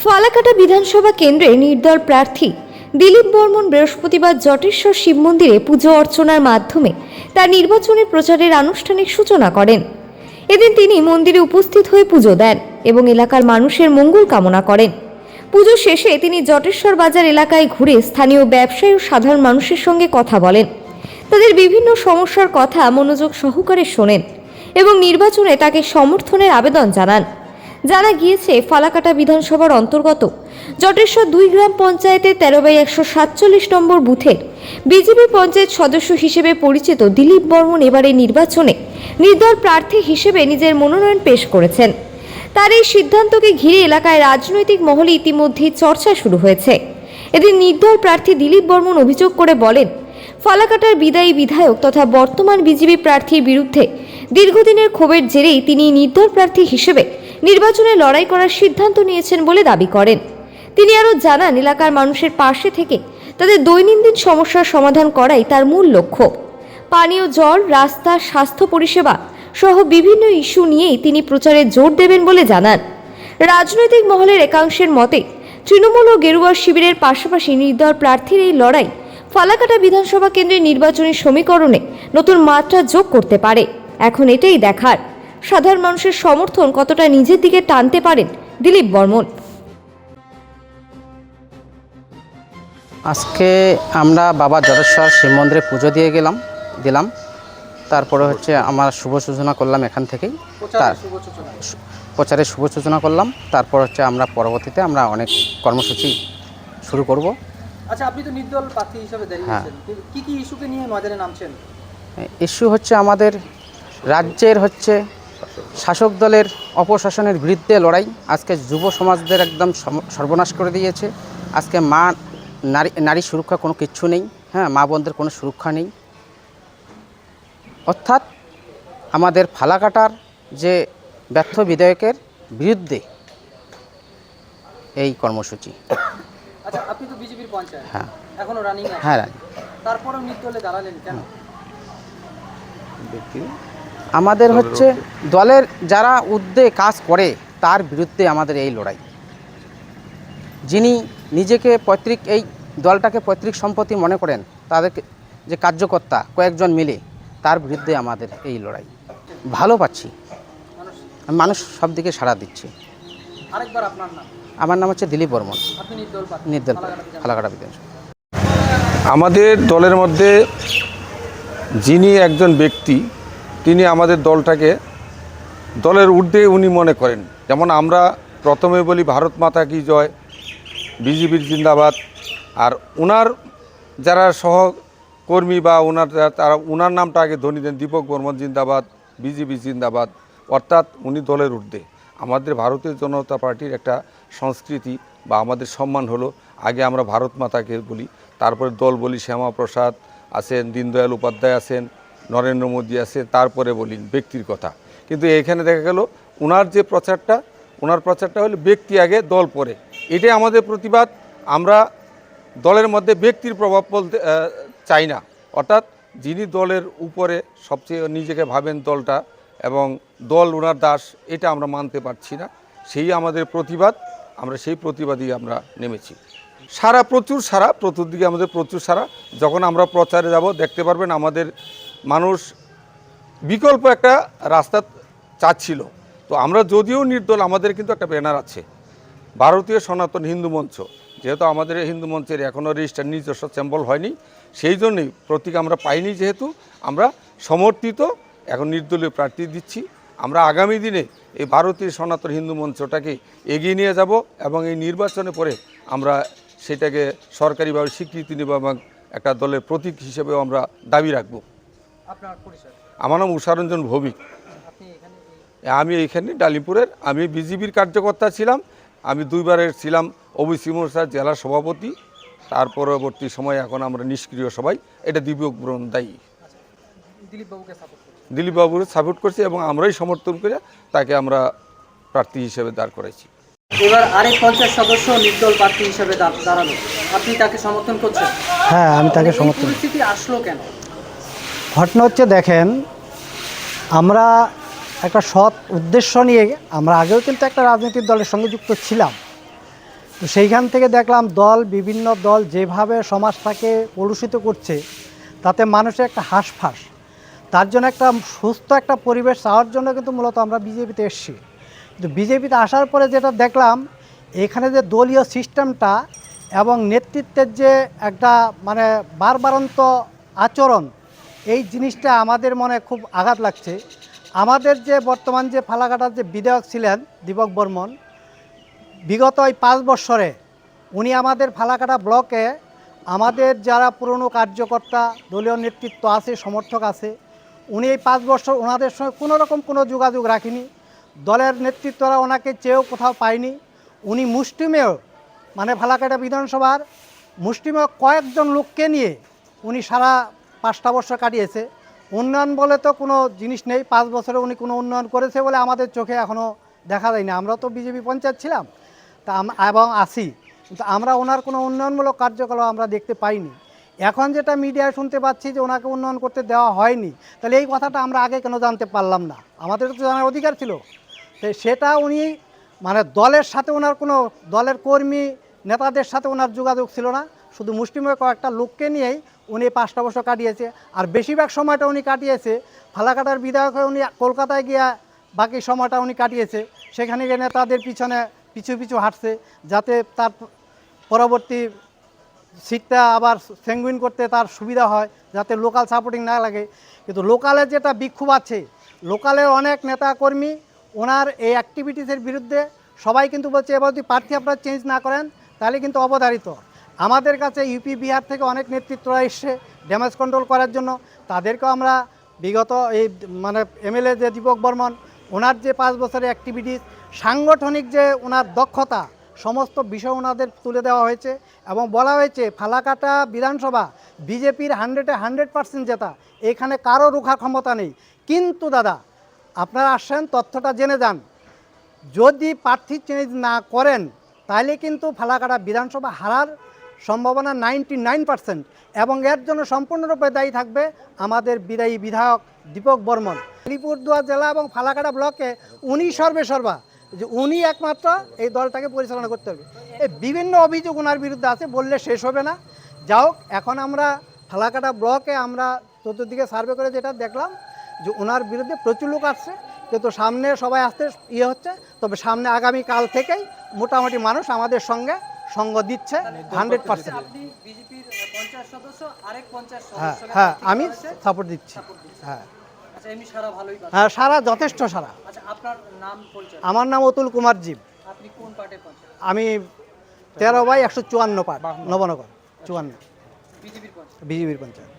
ফালাকাটা বিধানসভা কেন্দ্রে নির্দল প্রার্থী দিলীপ বর্মন বৃহস্পতিবার জটেশ্বর শিব মন্দিরে পুজো অর্চনার মাধ্যমে তার নির্বাচনী প্রচারের আনুষ্ঠানিক সূচনা করেন। এদিন তিনি মন্দিরে উপস্থিত হয়ে পুজো দেন এবং এলাকার মানুষের মঙ্গল কামনা করেন। পুজো শেষে তিনি জটেশ্বর বাজার এলাকায় ঘুরে স্থানীয় ব্যবসায়ী ও সাধারণ মানুষের সঙ্গে কথা বলেন, তাদের বিভিন্ন সমস্যার কথা মনোযোগ সহকারে শোনেন এবং নির্বাচনে তাকে সমর্থনের আবেদন জানান। জানা গিয়েছে, ফালাকাটা বিধানসভার অন্তর্গত জটেশ্বর 2 গ্রাম পঞ্চায়েতের 13/147 নম্বর বুথের বিজেপি পঞ্চায়েত সদস্য হিসেবে পরিচিত দিলীপ বর্মন এবারে নির্বাচনে নির্দল প্রার্থী হিসেবে নিজের মনোনয়ন পেশ করেছেন। তার এই সিদ্ধান্তকে ঘিরে এলাকায় রাজনৈতিক মহলে ইতিমধ্যেই চর্চা শুরু হয়েছে। এদিন নির্দল প্রার্থী দিলীপ বর্মন অভিযোগ করে বলেন, ফালাকাটার বিদায়ী বিধায়ক তথা বর্তমান বিজেপি প্রার্থীর বিরুদ্ধে দীর্ঘদিনের ক্ষোভের জেরেই তিনি নির্দল প্রার্থী হিসেবে নির্বাচনে লড়াই করার সিদ্ধান্ত নিয়েছেন বলে দাবি করেন। তিনি আরও জানান, এলাকার মানুষের পাশে থেকে তাদের দৈনন্দিন সমস্যার সমাধান করাই তার মূল লক্ষ্য। পানীয় জল, রাস্তা, স্বাস্থ্য পরিষেবা সহ বিভিন্ন ইস্যু নিয়েই তিনি প্রচারে জোর দেবেন বলে জানান। রাজনৈতিক মহলের একাংশের মতে তৃণমূল ও গেরুয়া শিবিরের পাশাপাশি নির্দল প্রার্থীর এই লড়াই ফালাকাটা বিধানসভা কেন্দ্রের নির্বাচনী সমীকরণে নতুন মাত্রা যোগ করতে পারে। এখন এটাই দেখার, সাধারণ মানুষের সমর্থন কতটা নিজের দিকে টানতে পারেন দিলীপ বর্মন। আজকে আমরা বাবা জটেশ্বর শিব মন্দিরে পুজো দিলাম। তারপরে আমার শুভ সূচনা করলাম এখান থেকেই, প্রচারের শুভ সূচনা করলাম। তারপর আমরা পরবর্তীতে আমরা অনেক কর্মসূচি শুরু করব। আচ্ছা, আপনি তো নির্দল প্রার্থী হিসেবে দাঁড়িয়েছেন, কি কি ইস্যুকে নিয়ে ময়দানে নামছেন? ইস্যু আমাদের রাজ্যের শাসক দলের অপশাসনের বিরুদ্ধে লড়াই। আজকে যুব সমাজদের একদম সর্বনাশ করে দিয়েছে। আজকে নারী সুরক্ষা কোনো কিচ্ছু নেই, মা বোনদের কোনো সুরক্ষা নেই। অর্থাৎ আমাদের ফালাকাটার যে ব্যর্থ বিধায়কের বিরুদ্ধে এই কর্মসূচি। আচ্ছা, আপনি তো বিজেপির পঞ্চায়েত, হ্যাঁ, এখনো রানিং আছে। হ্যাঁ, রানিং। তারপরেও নির্দলে দাঁড়ালেন কেন? আমাদের দলের যারা ঊর্ধ্বে কাজ করে তার বিরুদ্ধে আমাদের এই লড়াই। যিনি নিজেকে এই দলটাকে পৈতৃক সম্পত্তি মনে করেন, তাদেরকে যে কার্যকর্তা কয়েকজন মিলে, তার বিরুদ্ধে আমাদের এই লড়াই। ভালো পাচ্ছি, মানুষ সব দিকে সাড়া দিচ্ছে। আরেকবার আপনার নাম? আমার নাম দিলীপ বর্মন, আপনি নির্দল ফালাকাটা বিধানসভা। আমাদের দলের মধ্যে যিনি একজন ব্যক্তি, তিনি আমাদের দলটাকে দলের ঊর্ধ্বে উনি মনে করেন। যেমন আমরা প্রথমে বলি ভারত মাতা কি জয়, বিজেপির জিন্দাবাদ। আর ওনার যারা সহকর্মী বা ওনার নামটা আগে ধ্বনি দেন, দীপক বর্মন জিন্দাবাদ, বিজেপি জিন্দাবাদ। অর্থাৎ উনি দলের ঊর্ধ্বে। আমাদের ভারতীয় জনতা পার্টির একটা সংস্কৃতি বা আমাদের সম্মান হলো, আগে আমরা ভারত মাতাকে বলি, তারপরে দল বলি, শ্যামাপ্রসাদ আছেন, দীনদয়াল উপাধ্যায় আছেন, নরেন্দ্র মোদী আছেন, তারপরে বলি ব্যক্তির কথা। কিন্তু এখানে দেখা গেল ওনার প্রচারটা হলো ব্যক্তি আগে, দল পরে। এটাই আমাদের প্রতিবাদ। আমরা দলের মধ্যে ব্যক্তির প্রভাব বলতে চাই না। অর্থাৎ যিনি দলের উপরে সবচেয়ে নিজেকে ভাবেন দলটা, এবং দল ওনার দাস, এটা আমরা মানতে পারছি না। সেই আমাদের প্রতিবাদ, আমরা সেই প্রতিবাদই আমরা নেমেছি। চতুর্দিকে আমাদের প্রচুর সারা। যখন আমরা প্রচারে যাব, দেখতে পারবেন আমাদের মানুষ বিকল্প একটা রাস্তা চাচ্ছিল। তো আমরা যদিও নির্দল, আমাদের কিন্তু একটা ব্যানার আছে, ভারতীয় সনাতন হিন্দু মঞ্চ। যেহেতু আমাদের হিন্দু মঞ্চের এখনও রেজিস্টার নিজস্ব স্যাম্পল হয়নি, সেই জন্যই প্রতীক আমরা পাইনি। যেহেতু আমরা সমর্থিত এখন নির্দলীয় প্রার্থী দিচ্ছি। আমরা আগামী দিনে এই ভারতীয় সনাতন হিন্দু মঞ্চটাকে এগিয়ে নিয়ে যাব এবং এই নির্বাচনে পরে আমরা সেটাকে সরকারিভাবে স্বীকৃতি নেব এবং একটা দলের প্রতীক হিসেবেও আমরা দাবি রাখব। আপনার পরিচয়? আমার নাম উষারঞ্জন ভৌমিক। আমি এইখানে ডালিমপুরের, আমি বিজেপির কার্যকর্তা ছিলাম। আমি 2 বারের ছিলাম ওবিসি মোর্চার জেলা সভাপতি। তার পরবর্তী সময়ে এখন আমরা নিষ্ক্রিয় সবাই। এটা দিব্যক ব্রহ্ম দায়ী। দিলীপবাবুকে সাপোর্ট করছি এবং আমরাই সমর্থন করে তাকে আমরা প্রার্থী হিসেবে দাঁড় করাইছি। এবার আরেক পঞ্চায়েত সদস্য নির্দল প্রার্থী হিসেবে দাঁড়ালো, আপনি তাকে সমর্থন করছেন? হ্যাঁ, আমি তাকে সমর্থন। পরিস্থিতি আসলো কেন? ঘটনা দেখেন, আমরা একটা সৎ উদ্দেশ্য নিয়ে আমরা আগেও কিন্তু একটা রাজনৈতিক দলের সঙ্গে যুক্ত ছিলাম। তো সেইখান থেকে দেখলাম বিভিন্ন দল যেভাবে সমাজটাকে কলুষিত করছে, তাতে মানুষের একটা হাঁসফাঁস, তার জন্য একটা সুস্থ একটা পরিবেশ চাওয়ার জন্য কিন্তু মূলত আমরা বিজেপিতে এসেছি। কিন্তু বিজেপিতে আসার পরে যেটা দেখলাম, এখানে যে দলীয় সিস্টেমটা এবং নেতৃত্বের যে একটা মানে বারবারন্ত আচরণ, এই জিনিসটা আমাদের মনে খুব আঘাত লাগছে। আমাদের যে বর্তমান যে ফালাকাটার যে বিধায়ক ছিলেন দীপক বর্মন, বিগত এই 5 বছরে উনি আমাদের ফালাকাটা ব্লকে আমাদের যারা পুরনো কার্যকর্তা, দলীয় নেতৃত্ব আছে, সমর্থক আছে, উনি এই 5 বছর ওনাদের সঙ্গে কোনো রকম কোনো যোগাযোগ রাখেনি। দলের নেতৃত্বরা ওনাকে চেয়েও কোথাও পায়নি। উনি মুষ্টিমেয় মানে ফালাকাটা বিধানসভার মুষ্টিমেয় কয়েকজন লোককে নিয়ে উনি সারা 5টা বছর কাটিয়েছে। উন্নয়ন বলে তো কোনো জিনিস নেই। 5 বছরে উনি কোনো উন্নয়ন করেছে বলে আমাদের চোখে এখনও দেখা যায়নি। আমরা তো বিজেপি পঞ্চায়েত ছিলাম তা এবং আছি, কিন্তু আমরা ওনার কোনো উন্নয়নমূলক কার্যকলাপ আমরা দেখতে পাইনি। এখন যেটা মিডিয়ায় শুনতে পাচ্ছি যে ওনাকে উন্নয়ন করতে দেওয়া হয়নি, তাহলে এই কথাটা আমরা আগে কেন জানতে পারলাম না? আমাদের তো জানার অধিকার ছিল। তো সেটা উনি মানে দলের সাথে ওনার কোনো দলের কর্মী নেতাদের সাথে ওনার যোগাযোগ ছিল না, শুধু মুষ্টিমেয় কয়েকটা লোককে নিয়েই উনি 5টা বছর কাটিয়েছে। আর বেশিরভাগ সময়টা উনি কাটিয়েছে ফালাকাটার বিধায়ক হয়ে উনি কলকাতায় গিয়া বাকি সময়টা উনি কাটিয়েছে। সেখানে গিয়ে নেতাদের পিছনে পিছু পিছু হাঁটছে, যাতে তার পরবর্তী সিটটা আবার স্যাঙ্গুইন করতে তার সুবিধা হয়, যাতে লোকাল সাপোর্টিং না লাগে। কিন্তু লোকালের যেটা বিক্ষোভ আছে, লোকালের অনেক নেতাকর্মী ওনার এই অ্যাক্টিভিটিসের বিরুদ্ধে সবাই কিন্তু বলছে এবার যদি প্রার্থী আপনারা চেঞ্জ না করেন তাহলে কিন্তু অবধারিত। আমাদের কাছে ইউপি বিহার থেকে অনেক নেতৃত্বরা এসছে ড্যামেজ কন্ট্রোল করার জন্য, তাদেরকেও আমরা বিগত এই মানে এমএলএ যে দীপক বর্মন, ওনার যে 5 বছরের অ্যাক্টিভিটিস, সাংগঠনিক যে ওনার দক্ষতা, সমস্ত বিষয় ওনাদের তুলে দেওয়া হয়েছে এবং বলা হয়েছে ফালাকাটা বিধানসভা বিজেপির 100% জেতা, এখানে কারো রোখার ক্ষমতা নেই। কিন্তু দাদা আপনারা আসেন, তথ্যটা জেনে যান, যদি প্রার্থী চেঞ্জ না করেন তাহলে কিন্তু ফালাকাটা বিধানসভা হারার সম্ভাবনা 99%, এবং এর জন্য সম্পূর্ণরূপে দায়ী থাকবে আমাদের বিদায়ী বিধায়ক দীপক বর্মন। আলিপুরদুয়ার জেলা এবং ফালাকাটা ব্লকে উনি সর্বেসর্বা, যে উনি একমাত্র এই দলটাকে পরিচালনা করতে হবে। এই বিভিন্ন অভিযোগ ওনার বিরুদ্ধে আছে, বললে শেষ হবে না। যাই হোক, এখন আমরা ফালাকাটা ব্লকে আমরা চতুর্দিকে সার্ভে করে যেটা দেখলাম যে ওনার বিরুদ্ধে প্রচুর লোক আসছে, কিন্তু সামনে সবাই আসতে হচ্ছে। তবে সামনে আগামী কাল থেকেই মোটামুটি মানুষ আমাদের সঙ্গে সঙ্গ দিচ্ছে 100%। আপনি বিজেপির পঞ্চায়েত সদস্য, আরেক পঞ্চায়েত হ্যাঁ সদস্য হ্যাঁ, আমি সাপোর্ট দিচ্ছি। হ্যাঁ আচ্ছা, এমনি সারা ভালোই পাচ্ছেন? হ্যাঁ, সারা যথেষ্ট সারা। আচ্ছা, আপনার নাম পরিচয়? আমার নাম অতুল কুমার জীব। আপনি কোন পার্টির পঞ্চায়েত? আমি 13/154 পার্ট, নবনগর 54, বিজেপির পঞ্চায়েত। বিজেপির পঞ্চায়েত।